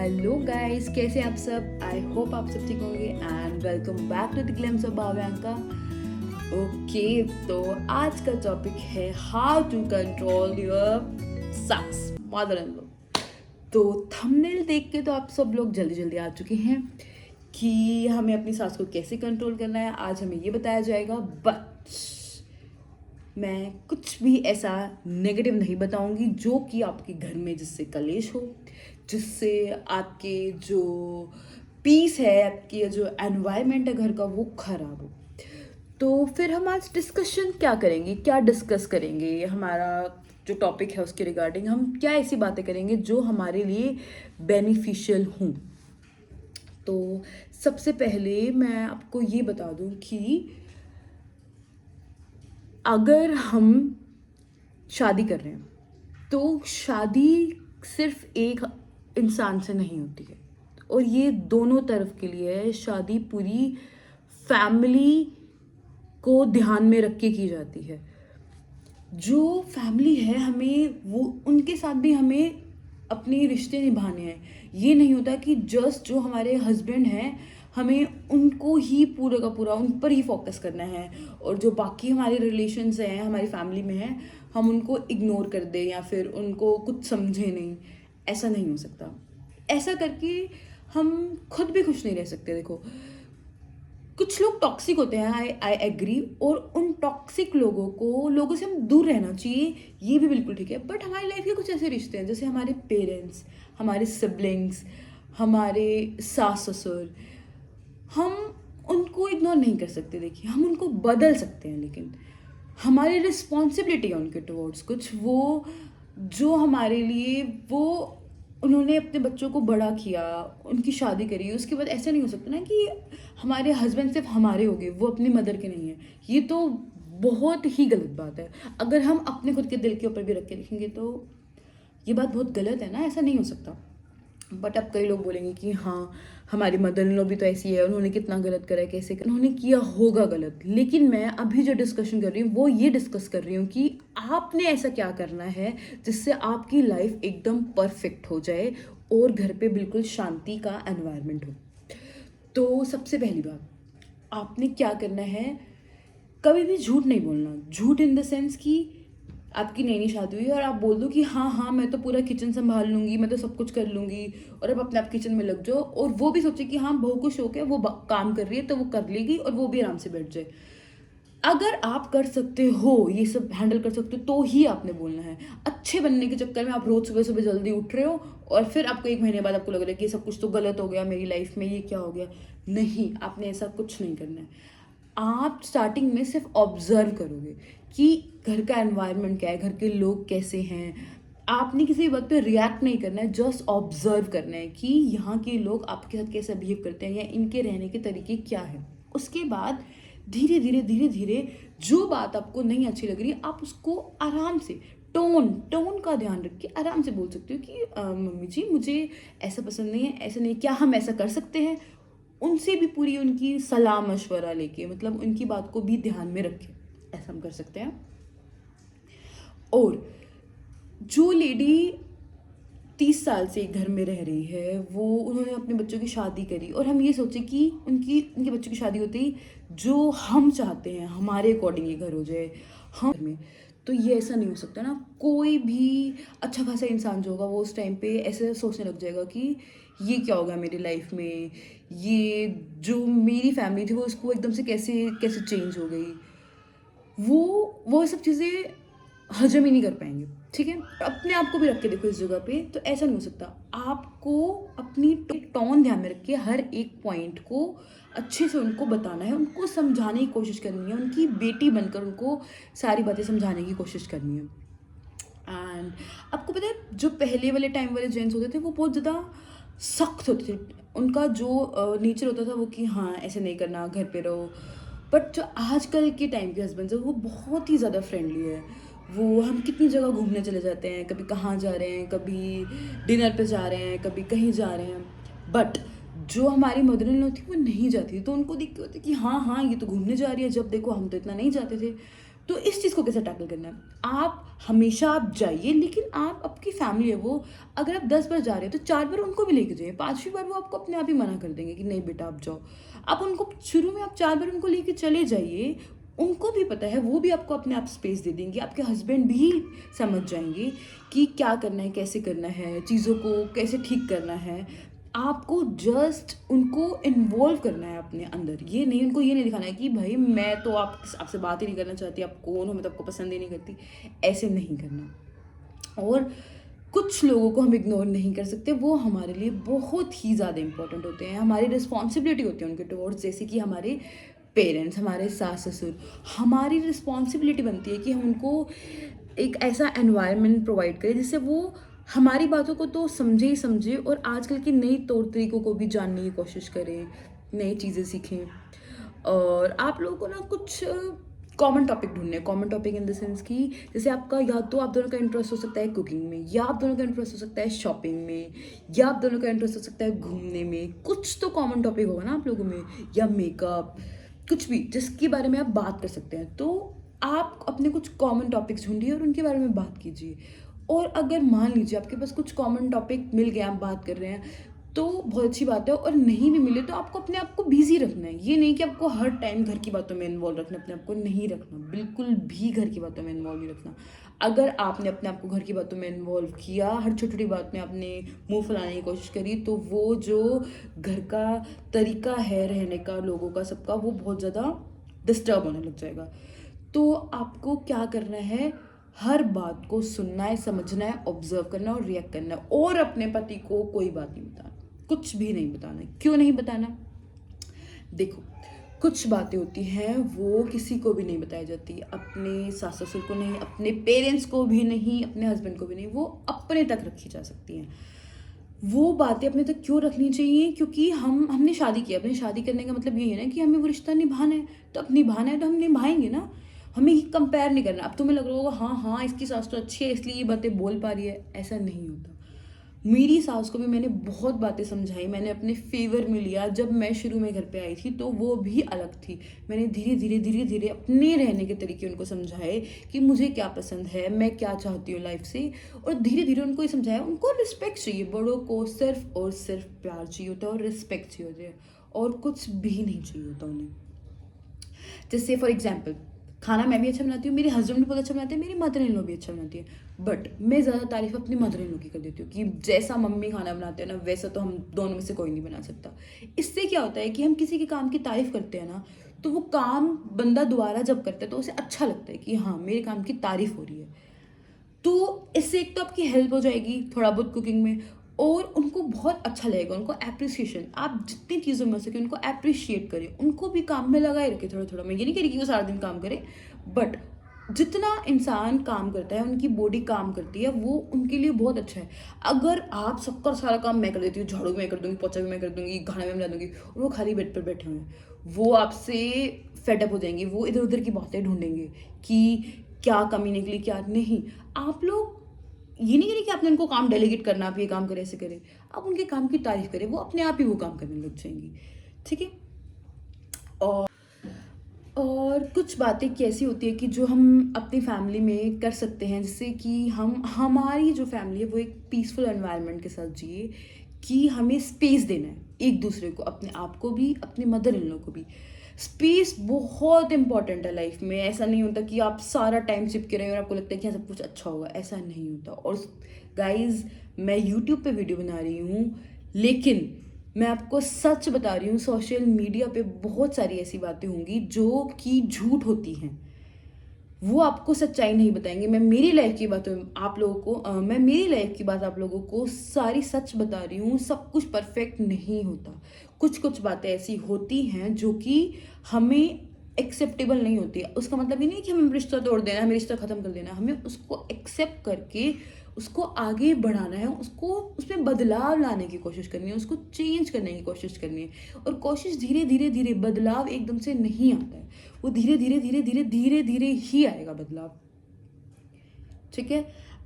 Hello guys, कैसे आप सब। आई होप आप सब ठीक होंगे and welcome back to the glimpse of Bhavyanka. Okay, तो आज का टॉपिक है how to control your saas mother in law. तो थंबनेल देख के तो आप सब लोग जल्दी जल्दी आ चुके हैं कि हमें अपनी सास को कैसे कंट्रोल करना है। आज हमें ये बताया जाएगा, बट मैं कुछ भी ऐसा नेगेटिव नहीं बताऊंगी जो कि आपके घर में जिससे कलेश हो, जिससे आपके जो पीस है, आपकी जो एनवायरनमेंट है घर का, वो खराब हो। तो फिर हम आज डिस्कशन क्या करेंगे, क्या डिस्कस करेंगे, हमारा जो टॉपिक है उसके रिगार्डिंग हम क्या ऐसी बातें करेंगे जो हमारे लिए बेनिफिशियल हों। तो सबसे पहले मैं आपको ये बता दूं कि अगर हम शादी कर रहे हैं तो शादी सिर्फ एक इंसान से नहीं होती है, और ये दोनों तरफ के लिए है। शादी पूरी फैमिली को ध्यान में रख के की जाती है। जो फैमिली है, हमें वो उनके साथ भी हमें अपने रिश्ते निभाने हैं। ये नहीं होता कि जस्ट जो हमारे हस्बैंड हैं हमें उनको ही पूरा का पूरा उन पर ही फोकस करना है, और जो बाकी हमारे रिलेशंस हैं हमारी फैमिली में हैं हम उनको इग्नोर कर दें या फिर उनको कुछ समझे नहीं। ऐसा नहीं हो सकता। ऐसा करके हम खुद भी खुश नहीं रह सकते। देखो, कुछ लोग टॉक्सिक होते हैं, आई एग्री, और उन टॉक्सिक लोगों से हम दूर रहना चाहिए, ये भी बिल्कुल ठीक है। बट हमारी लाइफ के कुछ ऐसे रिश्ते हैं जैसे हमारे पेरेंट्स, हमारे सिबलिंग्स, हमारे सास ससुर, हम उनको इग्नोर नहीं कर सकते। देखिए, हम उनको बदल सकते हैं, लेकिन हमारी रिस्पॉन्सिबिलिटी है उनके टुवर्ड्स कुछ, वो जो हमारे लिए वो उन्होंने अपने बच्चों को बड़ा किया, उनकी शादी करी, उसके बाद ऐसा नहीं हो सकता ना कि हमारे हस्बैंड सिर्फ हमारे हो गए, वो अपनी मदर के नहीं है। ये तो बहुत ही गलत बात है। अगर हम अपने खुद के दिल के ऊपर भी रख के देखेंगे तो ये बात बहुत गलत है ना, ऐसा नहीं हो सकता। बट अब कई लोग बोलेंगे कि हाँ, हमारी मदर इन लॉ भी तो ऐसी है, उन्होंने कितना गलत करा है, कैसे उन्होंने किया होगा गलत। लेकिन मैं अभी जो डिस्कशन कर रही हूँ वो ये डिस्कस कर रही हूँ कि आपने ऐसा क्या करना है जिससे आपकी लाइफ एकदम परफेक्ट हो जाए और घर पे बिल्कुल शांति का एनवायरनमेंट हो। तो सबसे पहली बात, आपने क्या करना है, कभी भी झूठ नहीं बोलना। झूठ इन द सेंस कि आपकी नई नई शादी हुई और आप बोल दो कि हाँ हाँ मैं तो पूरा किचन संभाल लूँगी, मैं तो सब कुछ कर लूँगी, और अब अपने आप किचन में लग जाओ, और वो भी सोचे कि हाँ बहू को शौक है, वो काम कर रही है तो वो कर लेगी और वो भी आराम से बैठ जाए। अगर आप कर सकते हो, ये सब हैंडल कर सकते हो, तो ही आपने बोलना है। अच्छे बनने के चक्कर में आप रोज सुबह सुबह जल्दी उठ रहे हो और फिर आपको एक महीने बाद आपको लग रहा है कि सब कुछ तो गलत हो गया मेरी लाइफ में, ये क्या हो गया। नहीं, आपने ऐसा कुछ नहीं करना है। आप स्टार्टिंग में सिर्फ ऑब्जर्व करोगे कि घर का एनवायरनमेंट क्या है, घर के लोग कैसे हैं। आपने किसी बात पे रिएक्ट नहीं करना है, जस्ट ऑब्जर्व करना है कि यहाँ के लोग आपके साथ कैसे बिहेव करते हैं या इनके रहने के तरीके क्या है। उसके बाद धीरे धीरे धीरे धीरे जो बात आपको नहीं अच्छी लग रही है, आप उसको आराम से टोन का ध्यान रख के आराम से बोल सकते हो कि मम्मी जी मुझे ऐसा पसंद नहीं है, ऐसा नहीं, क्या हम ऐसा कर सकते हैं। उनसे भी पूरी उनकी सलाह मशवरा लेके, मतलब उनकी बात को भी ध्यान में रखें, ऐसा हम कर सकते हैं। और जो लेडी 30 साल से एक घर में रह रही है, वो उन्होंने अपने बच्चों की शादी करी और हम ये सोचे कि उनके बच्चों की शादी होते ही जो हम चाहते हैं हमारे अकॉर्डिंग ये घर हो जाए हम में, तो ये ऐसा नहीं हो सकता ना। कोई भी अच्छा खासा इंसान जो होगा वो उस टाइम पे ऐसे सोचने लग जाएगा कि ये क्या होगा मेरी लाइफ में, ये जो मेरी फैमिली थी वो उसको एकदम से कैसे कैसे चेंज हो गई। वो सब चीज़ें हजम ही नहीं कर पाएंगे। ठीक है, अपने आप को भी रख के देखो इस जगह पे, तो ऐसा नहीं हो सकता। आपको अपनी टोन ध्यान में रख के हर एक पॉइंट को अच्छे से उनको बताना है, उनको समझाने की कोशिश करनी है, उनकी बेटी बनकर उनको सारी बातें समझाने की कोशिश करनी है। एंड आपको पता है, जो पहले वाले टाइम वाले जेंट्स होते थे वो बहुत ज़्यादा सख्त होते थे। उनका जो नेचर होता था वो कि हाँ ऐसे नहीं करना, घर पे रहो। बट जो आजकल के टाइम के हस्बैंड है वो बहुत ही ज़्यादा फ्रेंडली है। वो हम कितनी जगह घूमने चले जाते हैं, कभी कहाँ जा रहे हैं, कभी डिनर पे जा रहे हैं, कभी कहीं जा रहे हैं। बट जो हमारी मदर इन लॉ थी वो नहीं जाती, तो उनको दिक्कत होती कि हाँ हाँ ये तो घूमने जा रही है, जब देखो हम तो इतना नहीं जाते थे। तो इस चीज़ को कैसे टैकल करना है? आप हमेशा आप जाइए, लेकिन आप आपकी फैमिली है वो, अगर आप 10 बार जा रहे हैं तो 4 बार उनको भी लेके जाइए। 5वीं बार वो आपको अपने आप ही मना कर देंगे कि नहीं बेटा आप जाओ। आप उनको शुरू में आप 4 बार उनको लेके चले जाइए, उनको भी पता है, वो भी आपको अपने आप स्पेस दे देंगे। आपके हस्बैंड भी समझ जाएँगे कि क्या करना है, कैसे करना है, चीज़ों को कैसे ठीक करना है। आपको जस्ट उनको इन्वॉल्व करना है अपने अंदर। ये नहीं, उनको ये नहीं दिखाना है कि भाई मैं तो आपसे बात ही नहीं करना चाहती, आप कौन हो, मैं तो आपको पसंद ही नहीं करती। ऐसे नहीं करना। और कुछ लोगों को हम इग्नोर नहीं कर सकते, वो हमारे लिए बहुत ही ज़्यादा इंपॉर्टेंट होते हैं, हमारी रिस्पॉन्सिबिलिटी होती है उनके टुवर्ड्स। जैसे कि हमारे पेरेंट्स, हमारे सास ससुर, हमारी रिस्पॉन्सिबिलिटी बनती है कि हम उनको एक ऐसा एनवायरनमेंट प्रोवाइड करें जिससे वो हमारी बातों को तो समझे ही समझे, और आजकल की नई तौर तरीकों को भी जानने की कोशिश करें, नई चीज़ें सीखें। और आप लोगों को ना कुछ कॉमन टॉपिक ढूंढने हैं। Common topic in the sense कि जैसे आपका, या तो आप दोनों का इंटरेस्ट हो सकता है कुकिंग में, या आप दोनों का इंटरेस्ट हो सकता है शॉपिंग में, या आप दोनों का इंटरेस्ट हो सकता है घूमने में। कुछ तो कॉमन टॉपिक होगा ना आप लोगों में, या मेकअप, कुछ भी जिसके बारे में आप बात कर सकते हैं। तो आप अपने कुछ कॉमन टॉपिक्स ढूंढिए और उनके बारे में बात कीजिए। और अगर मान लीजिए आपके पास कुछ कॉमन टॉपिक मिल गया, आप बात कर रहे हैं, तो बहुत अच्छी बात है। और नहीं भी मिले तो आपको अपने आप को बिजी रखना है। ये नहीं कि आपको हर टाइम घर की बातों में इन्वॉल्व रखना, अपने आप को नहीं रखना, बिल्कुल भी घर की बातों में इन्वॉल्व नहीं रखना। अगर आपने अपने आप को घर की बातों में इन्वॉल्व किया, हर छोटी छोटी बात में आपने मुंह फैलाने की कोशिश करी, तो वो जो घर का तरीका है रहने का, लोगों का, सबका, वो बहुत ज़्यादा डिस्टर्ब होने लग जाएगा। तो आपको क्या करना है, हर बात को सुनना है, समझना है, ऑब्जर्व करना है और रिएक्ट करना है। और अपने पति को कोई बात नहीं बताना, कुछ भी नहीं बताना है। क्यों नहीं बताना? देखो, कुछ बातें होती हैं वो किसी को भी नहीं बताई जाती, अपने सास ससुर को नहीं, अपने पेरेंट्स को भी नहीं, अपने हस्बैंड को भी नहीं, वो अपने तक रखी जा सकती हैं। वो बातें अपने तक क्यों रखनी चाहिए? क्योंकि हमने शादी की, अपनी शादी करने का मतलब यही है ना कि हमें वो रिश्ता निभाना है। तो अब निभाना है तो हम निभाएंगे ना, हमें ही कंपेयर नहीं करना। अब तुम्हें लग रहा होगा हाँ हाँ इसकी सास तो अच्छी है इसलिए ये बातें बोल पा रही है, ऐसा नहीं होता। मेरी सास को भी मैंने बहुत बातें समझाई, मैंने अपने फेवर में लिया। जब मैं शुरू में घर पे आई थी तो वो भी अलग थी, मैंने धीरे धीरे धीरे धीरे अपने रहने के तरीके उनको समझाए कि मुझे क्या पसंद है, मैं क्या चाहती हूँ लाइफ से। और धीरे धीरे उनको ये समझाया, उनको रिस्पेक्ट चाहिए, बड़ों को सिर्फ और सिर्फ प्यार चाहिए होता है और रिस्पेक्ट चाहिए होती है, और कुछ भी नहीं चाहिए होता उन्हें। जैसे फॉर एग्जाम्पल, खाना मैं भी अच्छा बनाती हूँ, मेरे हस्बैंड भी बहुत अच्छा बनाते हैं, मेरी मदर इन लॉ भी अच्छा बनाती है, बट मैं ज़्यादा तारीफ अपनी मदर इन लॉ की कर देती हूँ कि जैसा मम्मी खाना बनाते हैं ना, वैसा तो हम दोनों में से कोई नहीं बना सकता। इससे क्या होता है कि हम किसी के काम की तारीफ करते हैं ना, तो वो काम बंदा दोबारा जब करता है तो उसे अच्छा लगता है कि हाँ मेरे काम की तारीफ हो रही है। तो इससे एक तो आपकी हेल्प हो जाएगी थोड़ा बहुत कुकिंग में, और उनको बहुत अच्छा लगेगा, उनको एप्रिसिएशन, आप जितनी चीज़ों में हो सके उनको अप्रिशिएट करें, उनको भी काम में लगाए रखें थोड़ा थोड़ा। मैं ये नहीं कह रही कि वो सारा दिन काम करे, बट जितना इंसान काम करता है, उनकी बॉडी काम करती है, वो उनके लिए बहुत अच्छा है। अगर आप सबका सारा काम मैं कर देती हूँ, झाड़ू भी मैं कर दूंगी, पोछा भी मैं कर दूंगी, खाना भी मैं बना दूंगी, और वो खाली बेड पर बैठे हुए हैं, वो आपसे फेडअप हो जाएंगे, वो इधर उधर की बातें ढूंढेंगे कि क्या कमी निकली क्या नहीं। आप लोग ये नहीं करें कि आपने उनको काम डेलीगेट करना, आप ये काम करें, ऐसे करें, आप उनके काम की तारीफ करें, वो अपने आप ही वो काम करने लग जाएंगी। ठीक है। और कुछ बातें कैसी होती है कि जो हम अपनी फैमिली में कर सकते हैं, जैसे कि हमारी जो फैमिली है वो एक पीसफुल एनवायरनमेंट के साथ जिए, कि हमें स्पेस देना है एक दूसरे को, अपने आप को भी, अपने मदर इन लॉ को भी। स्पेस बहुत इंपॉर्टेंट है लाइफ में। ऐसा नहीं होता कि आप सारा टाइम चिपके रहे और आपको लगता है कि हाँ सब कुछ अच्छा होगा, ऐसा नहीं होता। और गाइज, मैं यूट्यूब पे वीडियो बना रही हूँ, लेकिन मैं आपको सच बता रही हूँ, सोशल मीडिया पे बहुत सारी ऐसी बातें होंगी जो कि झूठ होती हैं, वो आपको सच्चाई नहीं बताएंगे। मैं मेरी लाइफ की बातों आप लोगों को मैं मेरी लाइफ की बात आप लोगों को सारी सच बता रही हूँ। सब कुछ परफेक्ट नहीं होता, कुछ कुछ बातें ऐसी होती हैं जो कि हमें एक्सेप्टेबल नहीं होती है। उसका मतलब ये नहीं कि हमें रिश्ता तोड़ देना, हमें रिश्ता ख़त्म कर देना, हमें उसको एक्सेप्ट करके उसको आगे बढ़ाना है, उसको उसमें बदलाव लाने की कोशिश करनी है, उसको चेंज करने की कोशिश करनी है। और कोशिश धीरे धीरे धीरे, बदलाव एकदम से नहीं आता है, वो धीरे धीरे धीरे धीरे धीरे धीरे ही आएगा बदलाव। ठीक है।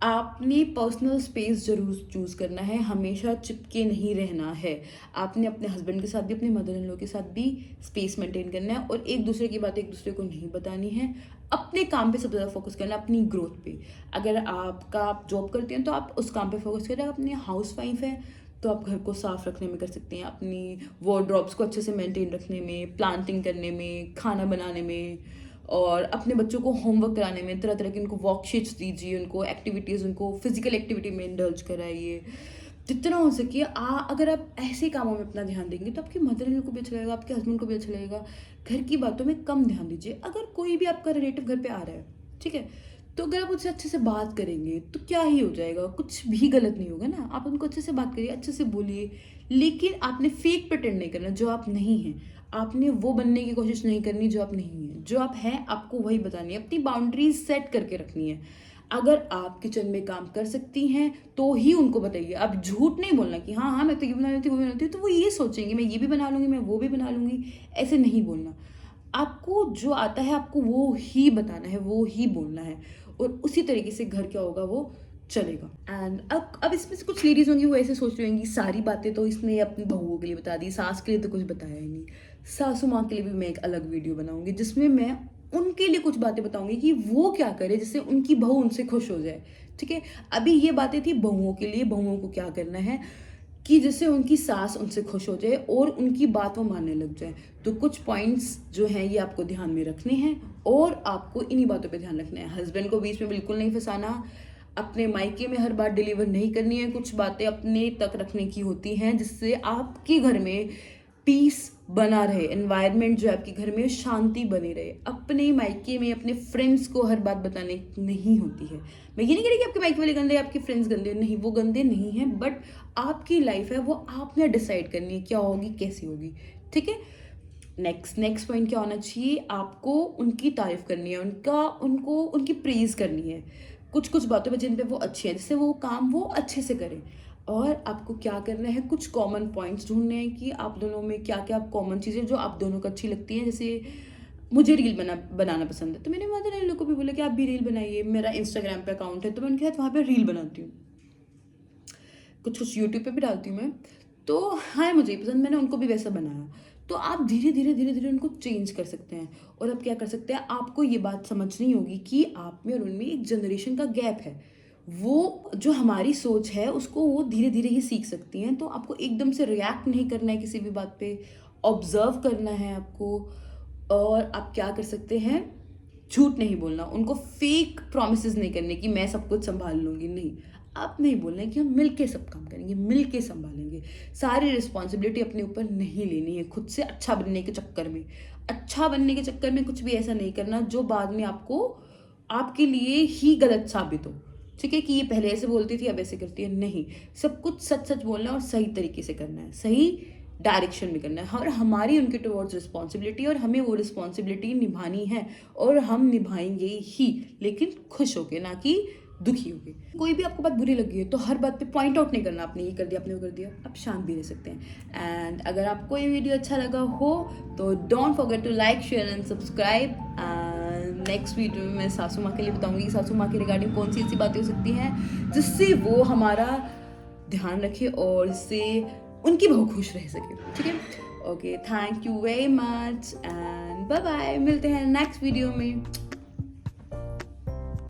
आपने पर्सनल स्पेस ज़रूर चूज़ करना है, हमेशा चिपके नहीं रहना है। आपने अपने हस्बैंड के साथ भी, अपने मदर इन लॉ के साथ भी स्पेस मेंटेन करना है और एक दूसरे की बातें एक दूसरे को नहीं बतानी है। अपने काम पे सबसे ज़्यादा फोकस करना है, अपनी ग्रोथ पे। अगर आप जॉब करते हैं तो आप उस काम पे फोकस करें। अपनी हाउस वाइफ है तो आप घर को साफ रखने में कर सकते हैं, अपनी वार्डरोब्स को अच्छे से मेंटेन रखने में, प्लांटिंग करने में, खाना बनाने में और अपने बच्चों को होमवर्क कराने में। तरह तरह की उनको वर्कशीट्स दीजिए, उनको एक्टिविटीज़, उनको फिजिकल एक्टिविटी में इंडल्ज कराइए जितना हो सके। अगर आप ऐसे कामों में अपना ध्यान देंगे तो आपकी मदर इन लॉ को भी अच्छा लगेगा, आपके हस्बैंड को भी अच्छा लगेगा। घर की बातों में कम ध्यान दीजिए। अगर कोई भी आपका रिलेटिव घर पे आ रहा है, ठीक है, तो अगर आप उससे अच्छे से बात करेंगे तो क्या ही हो जाएगा, कुछ भी गलत नहीं होगा ना। आप उनको अच्छे से बात करिए, अच्छे से बोलिए, लेकिन आपने फेक प्रिटेंड नहीं करना जो आप नहीं हैं। आपने वो बनने की कोशिश नहीं करनी जो आप नहीं हैं। जो आप हैं आपको वही बतानी है, अपनी बाउंड्रीज सेट करके रखनी है। अगर आप किचन में काम कर सकती हैं तो ही उनको बताइए। आप झूठ नहीं बोलना कि हाँ हाँ मैं तो ये बना लेती हूँ, वो बना लेती हूँ, तो वो ये सोचेंगे मैं ये भी बना लूँगी, मैं वो भी बना लूँगी। ऐसे नहीं बोलना। आपको जो आता है आपको वो ही बताना है, वो ही बोलना है और उसी तरीके से घर क्या होगा वो चलेगा। एंड अब इसमें से कुछ लेडीज होंगी वो ऐसे सोच रही होंगी सारी बातें तो इसने अपनी बहुओं के लिए बता दी, सास के लिए तो कुछ बताया ही नहीं। सासू माँ के लिए भी मैं एक अलग वीडियो बनाऊंगी जिसमें मैं उनके लिए कुछ बातें बताऊंगी कि वो क्या करे जिससे उनकी बहू उनसे खुश हो जाए। ठीक है, अभी ये बातें थी बहुओं के लिए, बहुओं को क्या करना है कि जिससे उनकी सास उनसे खुश हो जाए और उनकी बात वो मानने लग जाए। तो कुछ पॉइंट्स जो हैं ये आपको ध्यान में रखने हैं और आपको इन्हीं बातों पे ध्यान रखना है। हस्बैंड को बीच में बिल्कुल नहीं फंसाना, अपने मायके में हर बात डिलीवर नहीं करनी है, कुछ बातें अपने तक रखने की होती हैं जिससे आपके घर में पीस बना रहे, एनवायरनमेंट जो है आपके घर में शांति बनी रहे। अपने मायके में अपने फ्रेंड्स को हर बात बताने नहीं होती है। मैं ये नहीं कह रही कि आपके मायके वाले गंदे, आपके फ्रेंड्स गंदे, नहीं, वो गंदे नहीं हैं, बट आपकी लाइफ है वो आपने डिसाइड करनी है क्या होगी कैसी होगी। ठीक है, नेक्स्ट पॉइंट क्या होना चाहिए, आपको उनकी तारीफ करनी है, उनको उनकी प्रेज करनी है कुछ कुछ बातों पे जिन पे वो अच्छी हैं, जिससे वो काम वो अच्छे से करें। और आपको क्या करना है, कुछ कॉमन पॉइंट्स ढूंढने हैं कि आप दोनों में क्या क्या कॉमन चीज़ें जो आप दोनों को अच्छी लगती हैं। जैसे मुझे रील बनाना पसंद है तो मैंने मदर इन लॉ को भी बोला कि आप भी रील बनाइए। मेरा इंस्टाग्राम पे अकाउंट है तो मैं उनके साथ वहाँ पे रील बनाती हूँ, कुछ कुछ यूट्यूब पे भी डालती हूँ मैं। तो हाँ मुझे पसंद, मैंने उनको भी वैसा बनाया। तो आप धीरे धीरे उनको चेंज कर सकते हैं। और अब क्या कर सकते हैं, आपको ये बात समझनी होगी कि आप में और उनमें एक जनरेशन का गैप है। वो जो हमारी सोच है उसको वो धीरे धीरे ही सीख सकती हैं। तो आपको एकदम से रिएक्ट नहीं करना है किसी भी बात पे, ऑब्जर्व करना है आपको। और आप क्या कर सकते हैं, झूठ नहीं बोलना, उनको फेक प्रॉमिसेस नहीं करने कि मैं सब कुछ संभाल लूँगी, नहीं। आप नहीं बोलना है कि हम मिल के सब काम करेंगे, मिल के संभालेंगे। सारी रिस्पॉन्सिबिलिटी अपने ऊपर नहीं लेनी है खुद से अच्छा बनने के चक्कर में। अच्छा बनने के चक्कर में कुछ भी ऐसा नहीं करना जो बाद में आपको आपके लिए ही गलत साबित हो। ठीक है, कि ये पहले ऐसे बोलती थी अब ऐसे करती है, नहीं। सब कुछ सच सच बोलना है और सही तरीके से करना है, सही डायरेक्शन में करना है। और हमारी उनके टुवर्ड्स रिस्पॉन्सिबिलिटी, और हमें वो रिस्पॉन्सिबिलिटी निभानी है और हम निभाएंगे ही, लेकिन खुश होके, ना कि दुखी होके। कोई भी आपको बात बुरी लगी है तो हर बात पे पॉइंट आउट नहीं करना, आपने ये कर दिया, आपने वो कर दिया। आप शांत भी रह सकते हैं। एंड अगर आपको ये वीडियो अच्छा लगा हो तो don't forget to like, share and subscribe. Next video में मैं सासू माँ के लिए बताऊंगी कि सासू माँ के रिगार्डिंग कौन सी ऐसी बातें हो सकती हैं जिससे वो हमारा ध्यान रखे और इससे उनकी बहू खुश रह सके। ठीक है, okay, thank you very much and bye bye. मिलते हैं नेक्स्ट वीडियो में।